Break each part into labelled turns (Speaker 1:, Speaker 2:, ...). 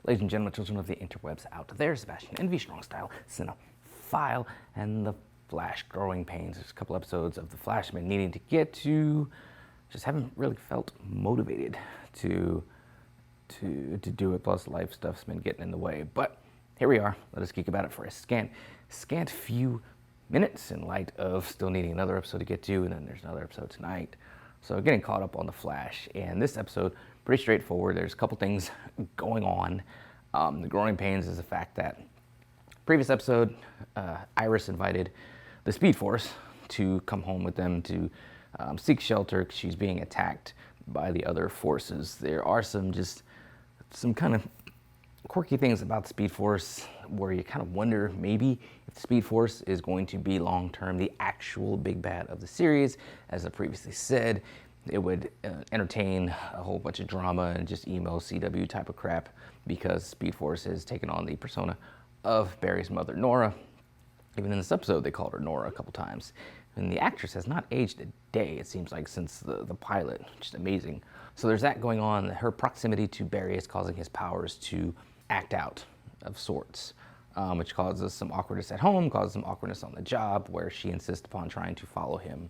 Speaker 1: Ladies and gentlemen, children of the interwebs out there, Sebastian Envy, Strong Style, Cinephile, and the Flash Growing Pains. There's a couple episodes of The Flash I've been needing to get to. Just haven't really felt motivated to do it, plus life stuff's been getting in the way. But here we are. Let us geek about it for a scant few minutes in light of still needing another episode to get to, and then there's another episode tonight. So getting caught up on The Flash, and this episode, pretty straightforward. There's a couple things going on. The growing pains is the fact that previous episode, Iris invited the Speedforce to come home with them to seek shelter because she's being attacked by the other forces. There are some kind of quirky things about the Speedforce where you kind of wonder maybe if the Speedforce is going to be long-term the actual big bad of the series. As I previously said, it would entertain a whole bunch of drama and just emo CW type of crap because Speedforce has taken on the persona of Barry's mother, Nora. Even in this episode, they called her Nora a couple times. And the actress has not aged a day, it seems like, since the pilot. Just amazing. So there's that going on. Her proximity to Barry is causing his powers to act out of sorts, which causes some awkwardness at home, causes some awkwardness on the job, where she insists upon trying to follow him.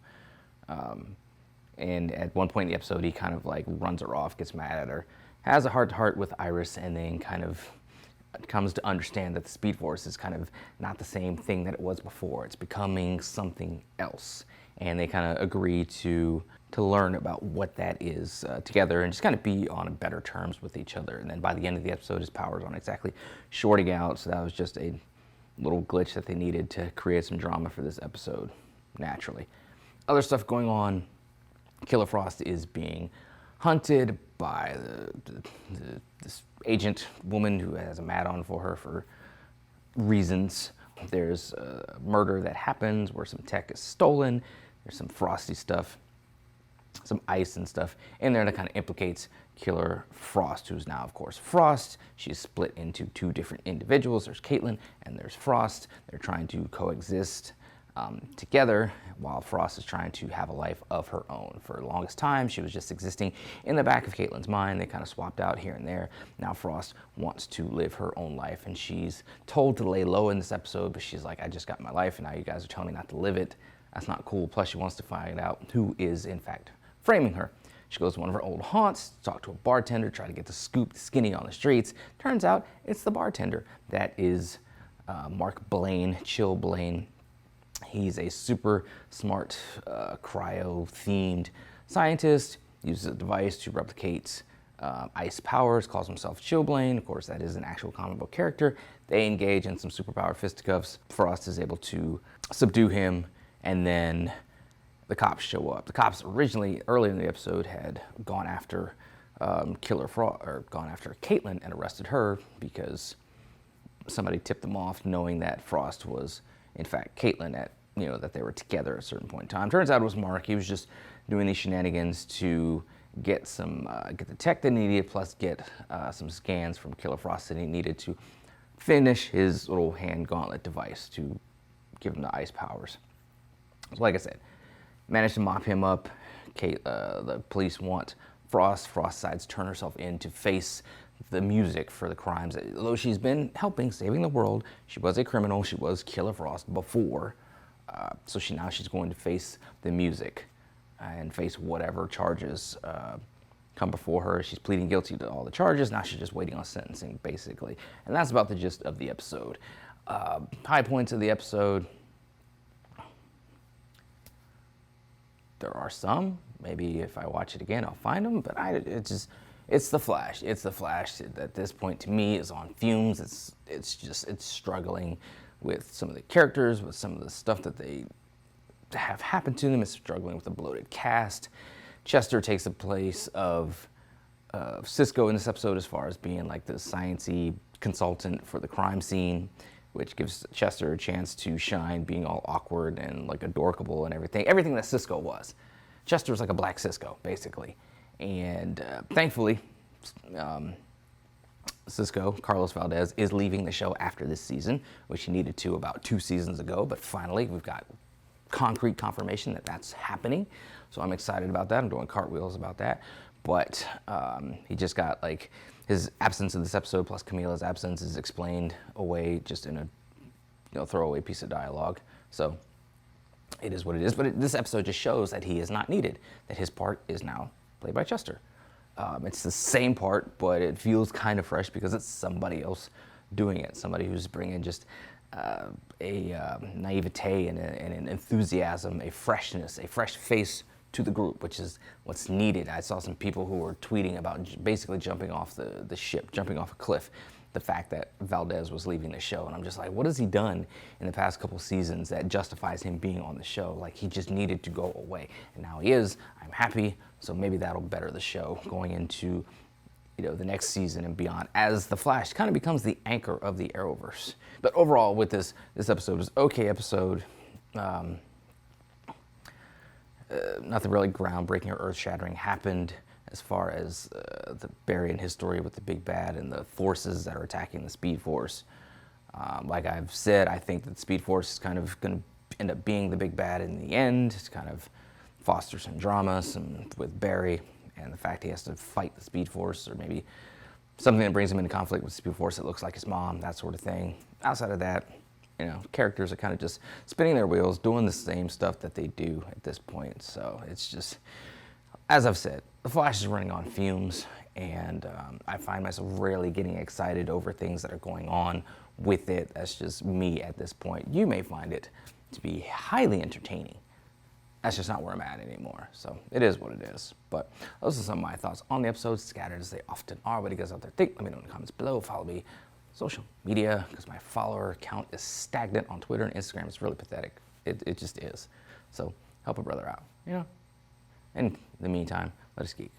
Speaker 1: And at one point in the episode, he kind of like runs her off, gets mad at her, has a heart-to-heart with Iris, and then kind of comes to understand that the Speedforce is kind of not the same thing that it was before. It's becoming something else. And they kind of agree to learn about what that is together and just kind of be on better terms with each other. And then by the end of the episode, his powers aren't exactly shorting out, so that was just a little glitch that they needed to create some drama for this episode, naturally. Other stuff going on, Killer Frost is being hunted by this agent woman who has a mat-on for her for reasons. There's a murder that happens where some tech is stolen. There's some Frosty stuff, some ice and stuff in there that kind of implicates Killer Frost, who's now, of course, Frost. She's split into two different individuals. There's Caitlin and there's Frost. They're trying to coexist together while Frost is trying to have a life of her own. For the longest time, she was just existing in the back of Caitlin's mind. They kind of swapped out here and there. Now Frost wants to live her own life, and she's told to lay low in this episode, but she's like, I just got my life, and now you guys are telling me not to live it. That's not cool. Plus, she wants to find out who is, in fact, framing her. She goes to one of her old haunts, talk to a bartender, try to get the scoop, skinny on the streets. Turns out it's the bartender. That is Mark Blaine, Chill Blaine. He's a super smart cryo-themed scientist, uses a device to replicate ice powers, calls himself Chill Blaine. Of course, that is an actual comic book character. They engage in some superpowered fisticuffs. Frost is able to subdue him, and then the cops show up. The cops originally, earlier in the episode, had gone after gone after Caitlin and arrested her because somebody tipped them off, knowing that Frost was, in fact, Caitlin, that they were together at a certain point in time. Turns out it was Mark. He was just doing these shenanigans to get the tech that he needed, plus get some scans from Killer Frost that he needed to finish his little hand gauntlet device to give him the ice powers. So like I said, managed to mop him up. The police want Frost. Frost decides to turn herself in to face the music for the crimes. Although she's been helping, saving the world, she was a criminal. She was Killer Frost before. So now she's going to face the music and face whatever charges come before her. She's pleading guilty to all the charges. Now she's just waiting on sentencing, basically. And that's about the gist of the episode. High points of the episode. There are some. Maybe if I watch it again, I'll find them. But it's the Flash. It's the Flash at this point, to me, is on fumes. It's struggling with some of the characters, with some of the stuff that they have happened to them. It's struggling with a bloated cast. Chester takes the place of Cisco in this episode as far as being like the science-y consultant for the crime scene, which gives Chester a chance to shine, being all awkward and like adorkable and everything that Cisco was. Chester was like a black Cisco, basically. And thankfully, Cisco, Carlos Valdez, is leaving the show after this season, which he needed to about 2 seasons ago. But finally, we've got concrete confirmation that that's happening. So I'm excited about that. I'm doing cartwheels about that. But he just got his absence in this episode plus Camila's absence is explained away just in a throwaway piece of dialogue. So it is what it is. But this episode just shows that he is not needed, that his part is now played by Chester. It's the same part, but it feels kind of fresh because it's somebody else doing it, somebody who's bringing just a naivete and an enthusiasm, a freshness, a fresh face to the group, which is what's needed. I saw some people who were tweeting about basically jumping off the ship, jumping off a cliff, the fact that Valdez was leaving the show. And I'm just like, what has he done in the past couple seasons that justifies him being on the show? Like, he just needed to go away. And now he is. I'm happy. So maybe that'll better the show going into the next season and beyond, as the Flash kind of becomes the anchor of the Arrowverse. But overall, with this episode was okay episode. Nothing really groundbreaking or earth-shattering happened as far as the Barry and his story with the big bad and the forces that are attacking the Speedforce. Like I've said, I think that Speedforce is kind of going to end up being the big bad in the end. It's kind of foster some drama, with Barry, and the fact he has to fight the Speedforce, or maybe something that brings him into conflict with Speedforce that looks like his mom, that sort of thing. Outside of that, characters are kind of just spinning their wheels, doing the same stuff that they do at this point. So it's just, as I've said, the Flash is running on fumes, and I find myself rarely getting excited over things that are going on with it. That's just me at this point. You may find it to be highly entertaining. That's just not where I'm at anymore. So it is what it is. But those are some of my thoughts on the episode, scattered as they often are. What do you guys out there think? Let me know in the comments below. Follow me social media, because my follower count is stagnant on Twitter and Instagram. It's really pathetic. It just is. So help a brother out, In the meantime, let us geek.